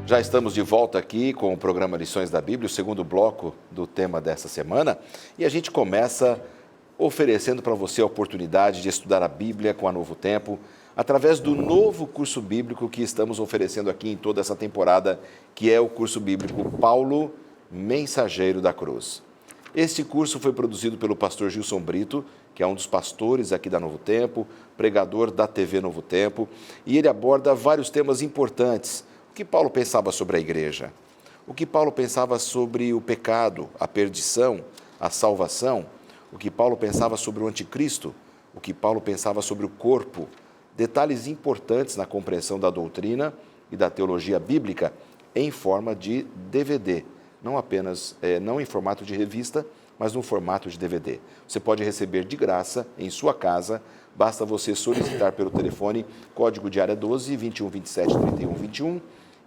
Já estamos de volta aqui com o programa Lições da Bíblia, o segundo bloco do tema dessa semana. E a gente começa oferecendo para você a oportunidade de estudar a Bíblia com a Novo Tempo, através do novo curso bíblico que estamos oferecendo aqui em toda essa temporada, que é o curso bíblico Paulo, Mensageiro da Cruz. Este curso foi produzido pelo pastor Gilson Brito, que é um dos pastores aqui da Novo Tempo, pregador da TV Novo Tempo, e ele aborda vários temas importantes. O que Paulo pensava sobre a igreja? O que Paulo pensava sobre o pecado, a perdição, a salvação? O que Paulo pensava sobre o anticristo? O que Paulo pensava sobre o corpo? Detalhes importantes na compreensão da doutrina e da teologia bíblica em forma de DVD. Não apenas, não em formato de revista, mas no formato de DVD. Você pode receber de graça em sua casa, basta você solicitar pelo telefone, código de área 12 21 27 31 21,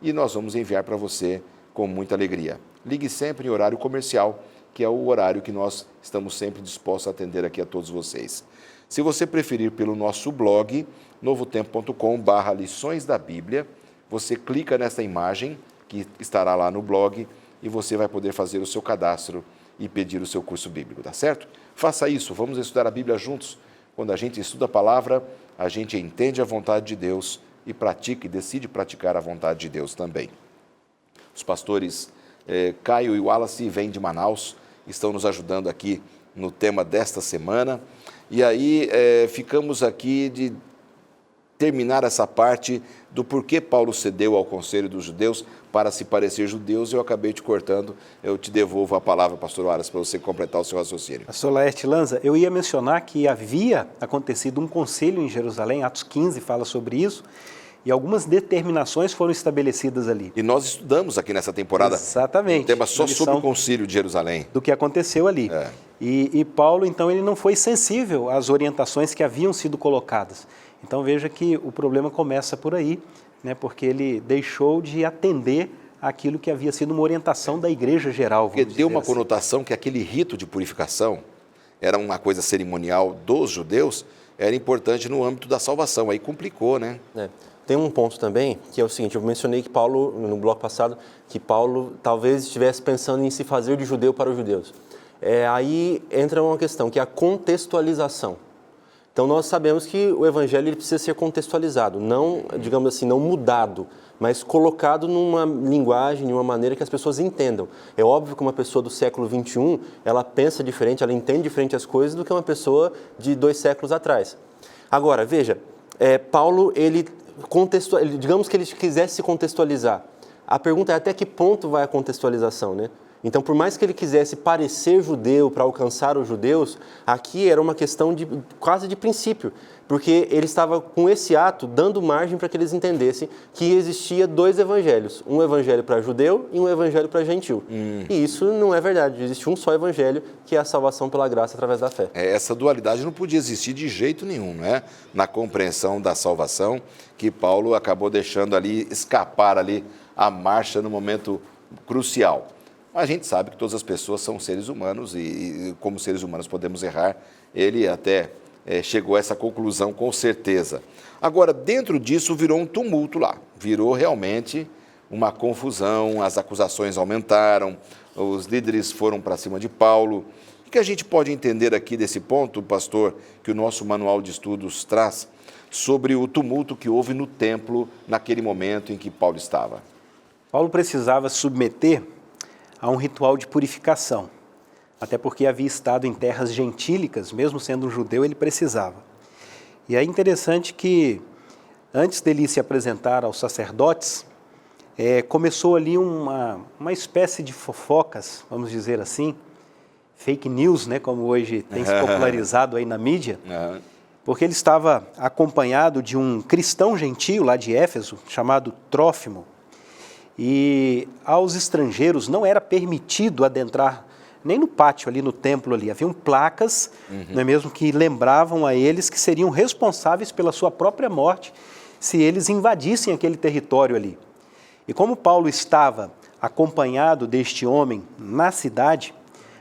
e nós vamos enviar para você com muita alegria. Ligue sempre em horário comercial, que é o horário que nós estamos sempre dispostos a atender aqui a todos vocês. Se você preferir pelo nosso blog, novotempo.com/lições da Bíblia, você clica nessa imagem que estará lá no blog e você vai poder fazer o seu cadastro e pedir o seu curso bíblico, tá certo? Faça isso, vamos estudar a Bíblia juntos. Quando a gente estuda a palavra, a gente entende a vontade de Deus e pratica e decide praticar a vontade de Deus também. Os pastores Caio e Wallace vêm de Manaus, estão nos ajudando aqui no tema desta semana. E aí ficamos aqui de terminar essa parte do porquê Paulo cedeu ao conselho dos judeus para se parecer judeus. Eu acabei te cortando, eu te devolvo a palavra, pastor Wallace, para você completar o seu raciocínio. Pastor Laerte Lanza, eu ia mencionar que havia acontecido um conselho em Jerusalém, Atos 15 fala sobre isso, e algumas determinações foram estabelecidas ali. E nós estudamos aqui nessa temporada exatamente, um tema só sobre o concílio de Jerusalém. Do que aconteceu ali. E Paulo, então, ele não foi sensível às orientações que haviam sido colocadas. Então veja que o problema começa por aí, né, porque ele deixou de atender aquilo que havia sido uma orientação da igreja geral. Porque deu uma conotação que aquele rito de purificação era uma coisa cerimonial dos judeus, era importante no âmbito da salvação, aí complicou, né? Tem um ponto também, que é o seguinte, eu mencionei que Paulo, no bloco passado, que Paulo talvez estivesse pensando em se fazer de judeu para os judeus. Aí entra uma questão, que é a contextualização. Então, nós sabemos que o evangelho ele precisa ser contextualizado, não, digamos assim, não mudado, mas colocado numa linguagem, de uma maneira que as pessoas entendam. É óbvio que uma pessoa do século XXI, ela pensa diferente, ela entende diferente as coisas do que uma pessoa de 2 séculos atrás. Agora, veja, Paulo, digamos que ele quisesse se contextualizar. A pergunta é até que ponto vai a contextualização, né? Então, por mais que ele quisesse parecer judeu para alcançar os judeus, aqui era uma questão quase de princípio, porque ele estava com esse ato dando margem para que eles entendessem que existia 2 evangelhos, um evangelho para judeu e um evangelho para gentil. E isso não é verdade, existe um só evangelho, que é a salvação pela graça através da fé. Essa dualidade não podia existir de jeito nenhum, né? Na compreensão da salvação, que Paulo acabou deixando ali, escapar ali a marcha no momento crucial. Mas a gente sabe que todas as pessoas são seres humanos e como seres humanos podemos errar. Ele até chegou a essa conclusão com certeza. Agora, dentro disso virou um tumulto lá, virou realmente uma confusão, as acusações aumentaram, os líderes foram para cima de Paulo. O que a gente pode entender aqui desse ponto, pastor, que o nosso manual de estudos traz sobre o tumulto que houve no templo naquele momento em que Paulo estava? Paulo precisava submeter a um ritual de purificação, até porque havia estado em terras gentílicas, mesmo sendo um judeu, ele precisava. E é interessante que, antes dele se apresentar aos sacerdotes, começou ali uma espécie de fofocas, vamos dizer assim, fake news, né, como hoje tem se popularizado aí na mídia, porque ele estava acompanhado de um cristão gentio lá de Éfeso, chamado Trófimo, e aos estrangeiros não era permitido adentrar nem no pátio ali, no templo ali. Haviam placas, não é mesmo, que lembravam a eles que seriam responsáveis pela sua própria morte se eles invadissem aquele território ali. E como Paulo estava acompanhado deste homem na cidade,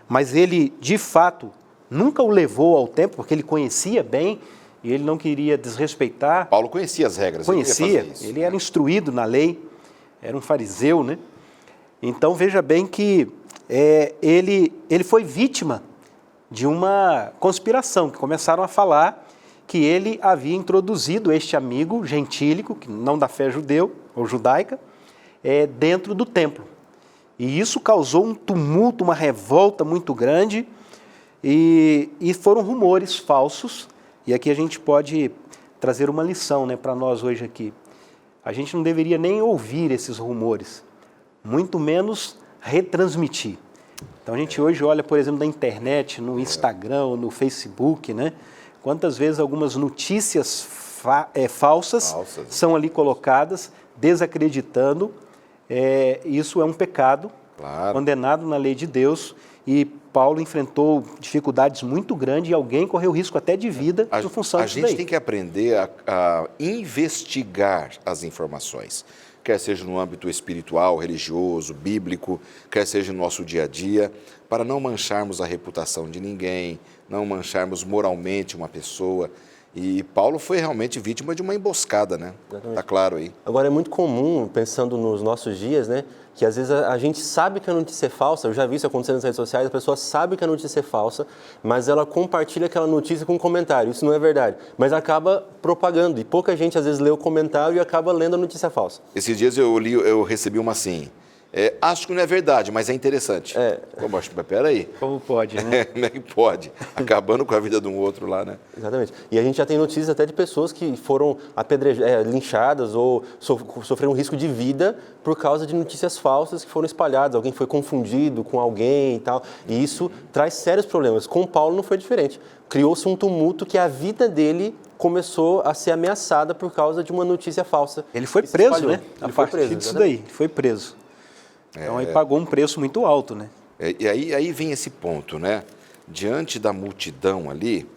mas ele, de fato, nunca o levou ao templo, porque ele conhecia bem e ele não queria desrespeitar. Paulo conhecia as regras. Conhecia, ele era instruído na lei. era um fariseu, né? Então veja bem que ele foi vítima de uma conspiração, que começaram a falar que ele havia introduzido este amigo gentílico, que não da fé judeu ou judaica, dentro do templo. E isso causou um tumulto, uma revolta muito grande, e foram rumores falsos. E aqui a gente pode trazer uma lição, né, para nós hoje aqui. A gente não deveria nem ouvir esses rumores, muito menos retransmitir. Então a gente hoje olha, por exemplo, na internet, no Instagram, no Facebook, né? Quantas vezes algumas notícias falsas são ali colocadas, desacreditando. Isso é um pecado, claro, condenado na lei de Deus, e Paulo enfrentou dificuldades muito grandes e alguém correu risco até de vida em função disso daí. A gente tem que aprender a investigar as informações, quer seja no âmbito espiritual, religioso, bíblico, quer seja no nosso dia a dia, para não mancharmos a reputação de ninguém, não mancharmos moralmente uma pessoa. E Paulo foi realmente vítima de uma emboscada, né? Está claro aí. Agora, é muito comum, pensando nos nossos dias, né, que às vezes a gente sabe que a notícia é falsa. Eu já vi isso acontecendo nas redes sociais, a pessoa sabe que a notícia é falsa, mas ela compartilha aquela notícia com um comentário. Isso não é verdade, mas acaba propagando. E pouca gente, às vezes, lê o comentário e acaba lendo a notícia falsa. Esses dias eu recebi uma assim... acho que não é verdade, mas é interessante. Como, mas peraí. Como pode, né? Como é que pode? Acabando com a vida de um outro lá, né? Exatamente. E a gente já tem notícias até de pessoas que foram linchadas ou sofreram risco de vida por causa de notícias falsas que foram espalhadas. Alguém foi confundido com alguém e tal. E isso traz sérios problemas. Com Paulo não foi diferente. Criou-se um tumulto que a vida dele começou a ser ameaçada por causa de uma notícia falsa. Ele foi preso, né? Ele foi preso. Disso daí, ele foi preso. Então aí pagou um preço muito alto, né? E aí vem esse ponto, né? Diante da multidão ali,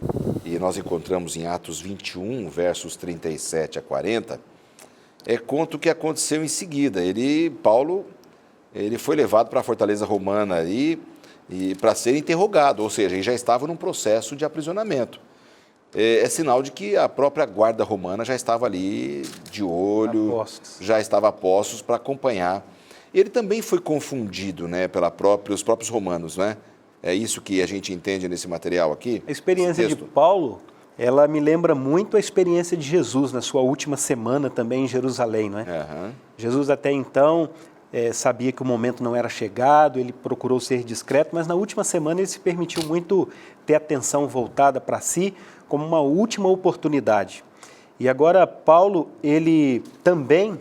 e nós encontramos em Atos 21, versos 37 a 40, conta o que aconteceu em seguida. Paulo foi levado para a fortaleza romana ali e para ser interrogado, ou seja, ele já estava num processo de aprisionamento. É sinal de que a própria guarda romana já estava ali de olho, já estava a postos para acompanhar. Ele também foi confundido, né, pelos próprios romanos, né? É isso que a gente entende nesse material aqui? A experiência de Paulo, ela me lembra muito a experiência de Jesus na sua última semana também em Jerusalém, não é? Uhum. Jesus até então sabia que o momento não era chegado, ele procurou ser discreto, mas na última semana ele se permitiu muito ter atenção voltada para si como uma última oportunidade. E agora Paulo, ele também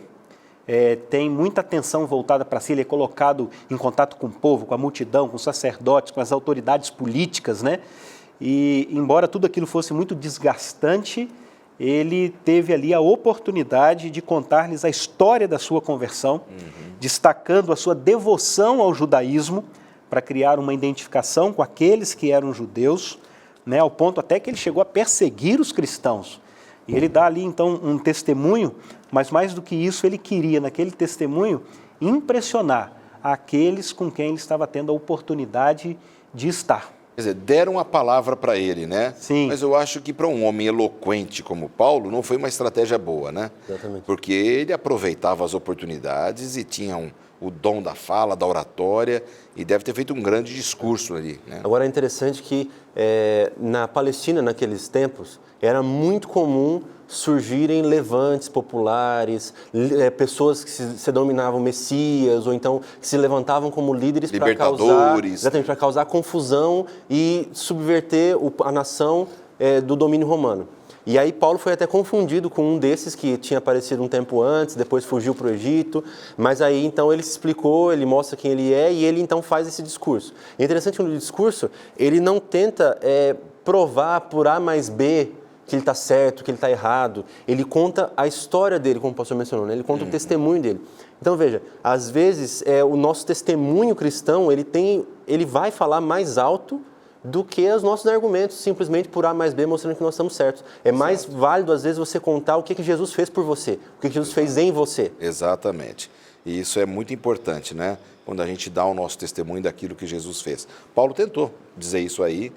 tem muita atenção voltada para si, ele é colocado em contato com o povo, com a multidão, com os sacerdotes, com as autoridades políticas, né? E embora tudo aquilo fosse muito desgastante, ele teve ali a oportunidade de contar-lhes a história da sua conversão, destacando a sua devoção ao judaísmo para criar uma identificação com aqueles que eram judeus, né? Ao ponto até que ele chegou a perseguir os cristãos. E ele dá ali, então, um testemunho, mas mais do que isso, ele queria, naquele testemunho, impressionar aqueles com quem ele estava tendo a oportunidade de estar. Quer dizer, deram a palavra para ele, né? Sim. Mas eu acho que para um homem eloquente como Paulo, não foi uma estratégia boa, né? Exatamente. Porque ele aproveitava as oportunidades e tinha o dom da fala, da oratória, e deve ter feito um grande discurso ali, né? Agora é interessante que na Palestina, naqueles tempos, era muito comum surgirem levantes populares, pessoas que se denominavam messias, ou então que se levantavam como líderes para causar confusão e subverter a nação do domínio romano. E aí Paulo foi até confundido com um desses que tinha aparecido um tempo antes, depois fugiu para o Egito, mas aí então ele se explicou, ele mostra quem ele é e ele então faz esse discurso. É interessante que no discurso ele não tenta provar por A mais B que ele está certo, que ele está errado. Ele conta a história dele, como o pastor mencionou, né? Ele conta o testemunho dele. Então veja, às vezes o nosso testemunho cristão, ele vai falar mais alto do que os nossos argumentos, simplesmente por A mais B, mostrando que nós estamos certos. Mais válido, às vezes, você contar o que Jesus fez por você, o que Jesus fez em você. Exatamente. E isso é muito importante, né? Quando a gente dá o nosso testemunho daquilo que Jesus fez. Paulo tentou dizer isso aí,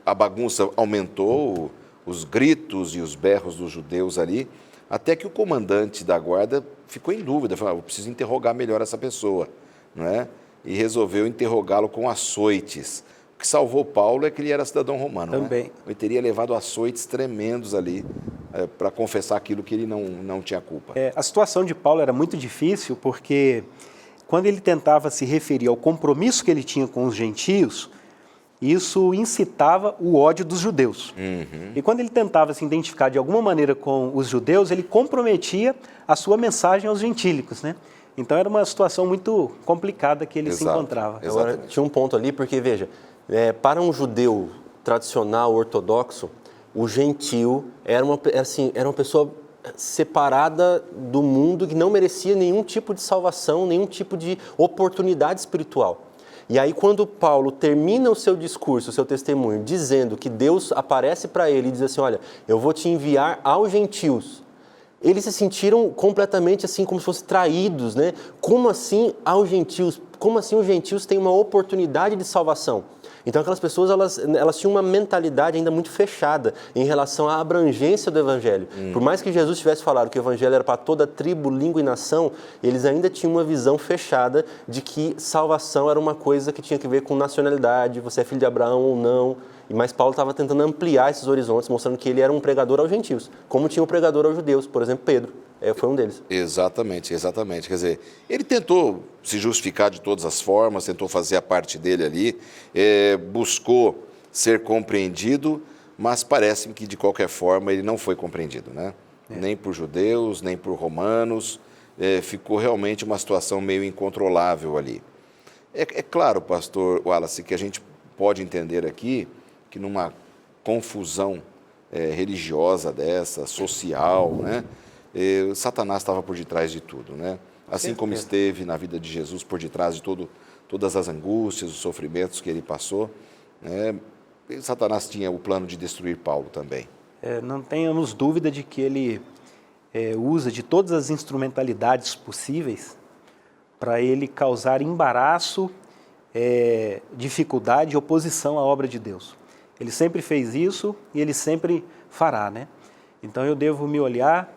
a bagunça aumentou, os gritos e os berros dos judeus ali, Até que o comandante da guarda ficou em dúvida, falou, eu preciso interrogar melhor essa pessoa, não é? E resolveu interrogá-lo com açoites. O que salvou Paulo é que ele era cidadão romano, Também. né? Ele teria levado açoites tremendos ali para confessar aquilo que ele não tinha culpa. A situação de Paulo era muito difícil porque quando ele tentava se referir ao compromisso que ele tinha com os gentios, isso incitava o ódio dos judeus. E quando ele tentava se identificar de alguma maneira com os judeus, ele comprometia a sua mensagem aos gentílicos, né? Então era uma situação muito complicada que ele se encontrava. Agora, tinha um ponto ali, porque veja, para um judeu tradicional, ortodoxo, o gentio era uma pessoa separada do mundo que não merecia nenhum tipo de salvação, nenhum tipo de oportunidade espiritual. E aí, quando Paulo termina o seu discurso, o seu testemunho, dizendo que Deus aparece para ele e diz assim, olha, eu vou te enviar aos gentios, eles se sentiram completamente assim, como se fossem traídos, né? Como assim aos gentios? Como assim os gentios têm uma oportunidade de salvação? Então, aquelas pessoas, elas tinham uma mentalidade ainda muito fechada em relação à abrangência do Evangelho. Por mais que Jesus tivesse falado que o Evangelho era para toda tribo, língua e nação, eles ainda tinham uma visão fechada de que salvação era uma coisa que tinha que ver com nacionalidade, você é filho de Abraão ou não. Mas Paulo estava tentando ampliar esses horizontes, mostrando que ele era um pregador aos gentios, como tinha um pregador aos judeus, por exemplo, Pedro. Foi um deles. Exatamente. Quer dizer, ele tentou se justificar de todas as formas, tentou fazer a parte dele ali, buscou ser compreendido, mas parece-me que, de qualquer forma, ele não foi compreendido, né? Nem por judeus, nem por romanos. Ficou realmente uma situação meio incontrolável ali. É claro, pastor Wallace, que a gente pode entender aqui que numa confusão religiosa dessa, social, né? Satanás estava por detrás de tudo, né? Assim como esteve na vida de Jesus por detrás de todas as angústias, os sofrimentos que ele passou, né? Satanás tinha o plano de destruir Paulo também. Não tenhamos dúvida de que ele usa de todas as instrumentalidades possíveis para ele causar embaraço, dificuldade e oposição à obra de Deus. Ele sempre fez isso e ele sempre fará, né? Então eu devo me olhar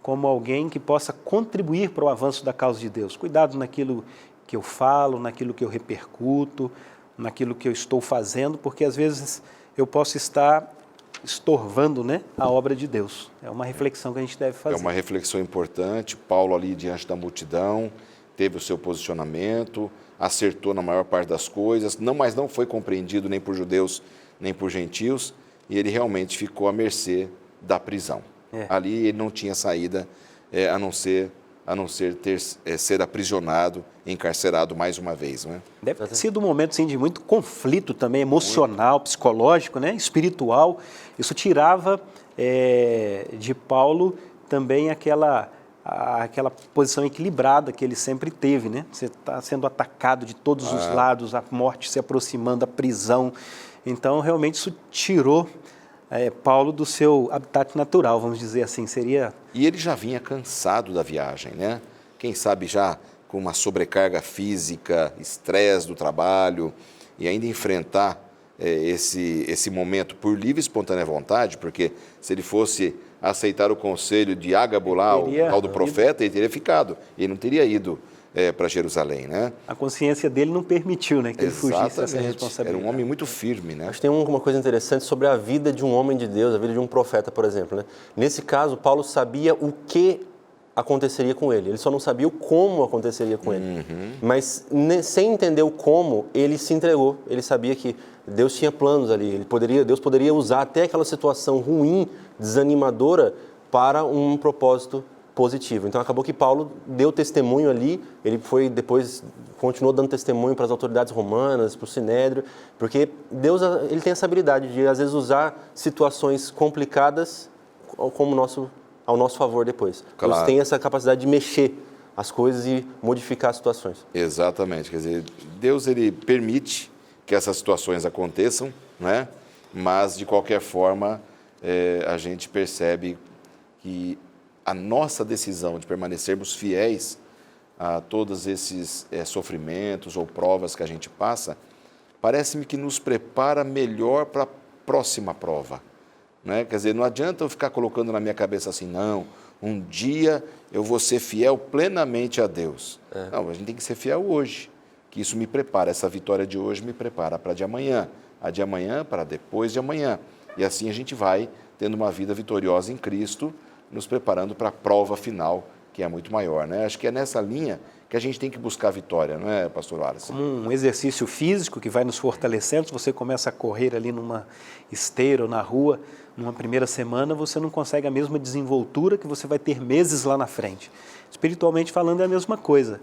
como alguém que possa contribuir para o avanço da causa de Deus. Cuidado naquilo que eu falo, naquilo que eu repercuto, naquilo que eu estou fazendo, porque às vezes eu posso estar estorvando, né, a obra de Deus. É uma reflexão que a gente deve fazer. É uma reflexão importante. Paulo ali diante da multidão teve o seu posicionamento, acertou na maior parte das coisas, mas não foi compreendido nem por judeus nem por gentios, e ele realmente ficou à mercê da prisão. Ali ele não tinha saída a não ser ser aprisionado, encarcerado mais uma vez, não é? Deve ter sido um momento sim, de muito conflito também, emocional, psicológico, né, espiritual. Isso tirava de Paulo também aquela posição equilibrada que ele sempre teve, né? Você está sendo atacado de todos os lados, a morte se aproximando, a prisão. Então, realmente, isso tirou Paulo do seu habitat natural, vamos dizer assim, seria... E ele já vinha cansado da viagem, né? Quem sabe já com uma sobrecarga física, estresse do trabalho, e ainda enfrentar esse momento por livre e espontânea vontade, porque se ele fosse aceitar o conselho de Ágabo lá, o tal do profeta, ele teria ficado, ele não teria ido para Jerusalém, né? A consciência dele não permitiu, né, que ele fugisse dessa responsabilidade. Era um homem muito firme, né? Acho que tem uma coisa interessante sobre a vida de um homem de Deus, a vida de um profeta, por exemplo, né? Nesse caso, Paulo sabia o que aconteceria com ele, ele só não sabia o como aconteceria com ele. Mas sem entender o como, ele se entregou, ele sabia que Deus tinha planos ali, Deus poderia usar até aquela situação ruim, desanimadora, para um propósito positivo. Então acabou que Paulo deu testemunho ali, ele foi depois, continuou dando testemunho para as autoridades romanas, para o Sinédrio, porque Deus ele tem essa habilidade de às vezes usar situações complicadas como ao nosso favor depois. Claro. Deus tem essa capacidade de mexer as coisas e modificar as situações. Exatamente, quer dizer, Deus ele permite que essas situações aconteçam, né? Mas de qualquer forma a gente percebe que a nossa decisão de permanecermos fiéis a todos esses sofrimentos ou provas que a gente passa, parece-me que nos prepara melhor para a próxima prova, né? Quer dizer, não adianta eu ficar colocando na minha cabeça assim, não, um dia eu vou ser fiel plenamente a Deus. Não, a gente tem que ser fiel hoje, que isso me prepara, essa vitória de hoje me prepara para de amanhã, a de amanhã para depois de amanhã. E assim a gente vai tendo uma vida vitoriosa em Cristo, nos preparando para a prova final, que é muito maior, né? Acho que é nessa linha que a gente tem que buscar a vitória, não é, pastor Wallace? Como um exercício físico que vai nos fortalecendo, se você começa a correr ali numa esteira ou na rua, numa primeira semana, você não consegue a mesma desenvoltura que você vai ter meses lá na frente. Espiritualmente falando, é a mesma coisa.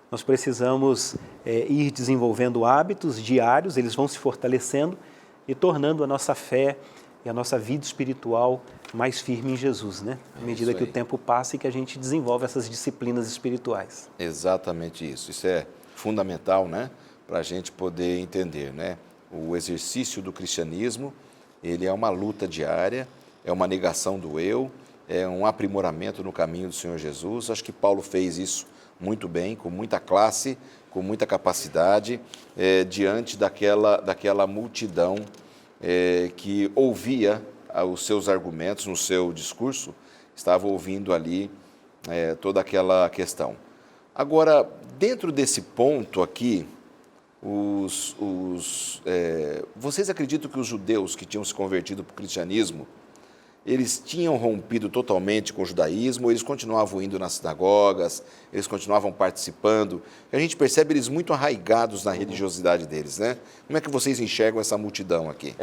Nós precisamos ir desenvolvendo hábitos diários, eles vão se fortalecendo e tornando a nossa fé e a nossa vida espiritual mais firme em Jesus, né? À medida que o tempo passa e que a gente desenvolve essas disciplinas espirituais. Exatamente isso. Isso é fundamental, né? Para a gente poder entender, né? O exercício do cristianismo, ele é uma luta diária, é uma negação do eu, é um aprimoramento no caminho do Senhor Jesus. Acho que Paulo fez isso muito bem, com muita classe, com muita capacidade, diante daquela multidão que ouvia os seus argumentos no seu discurso, estava ouvindo ali toda aquela questão. Agora, dentro desse ponto aqui, vocês acreditam que os judeus que tinham se convertido para o cristianismo, eles tinham rompido totalmente com o judaísmo, ou eles continuavam indo nas sinagogas, eles continuavam participando? A gente percebe eles muito arraigados na religiosidade deles, né? Como é que vocês enxergam essa multidão aqui?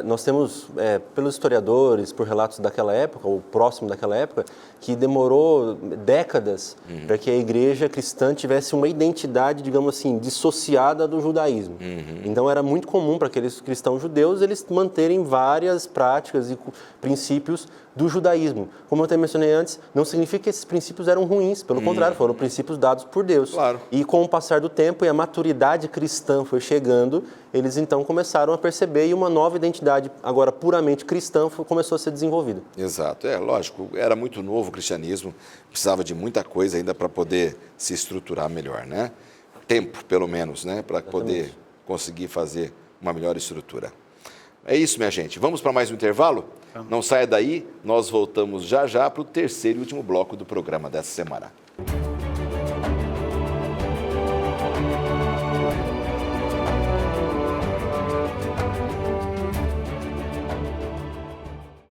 Nós temos, pelos historiadores, por relatos daquela época, ou próximo daquela época, que demorou décadas para que a igreja cristã tivesse uma identidade, digamos assim, dissociada do judaísmo. Então era muito comum para aqueles cristãos judeus eles manterem várias práticas e princípios do judaísmo. Como eu até mencionei antes, não significa que esses princípios eram ruins, pelo contrário, foram princípios dados por Deus. Claro. E com o passar do tempo e a maturidade cristã foi chegando, eles então começaram a perceber e uma nova identidade, agora puramente cristã, começou a ser desenvolvida. Exato, lógico, era muito novo o cristianismo, precisava de muita coisa ainda para poder se estruturar melhor, né? Tempo, pelo menos, né? Para poder conseguir fazer uma melhor estrutura. É isso, minha gente. Vamos para mais um intervalo? Não saia daí, nós voltamos já já para o terceiro e último bloco do programa dessa semana.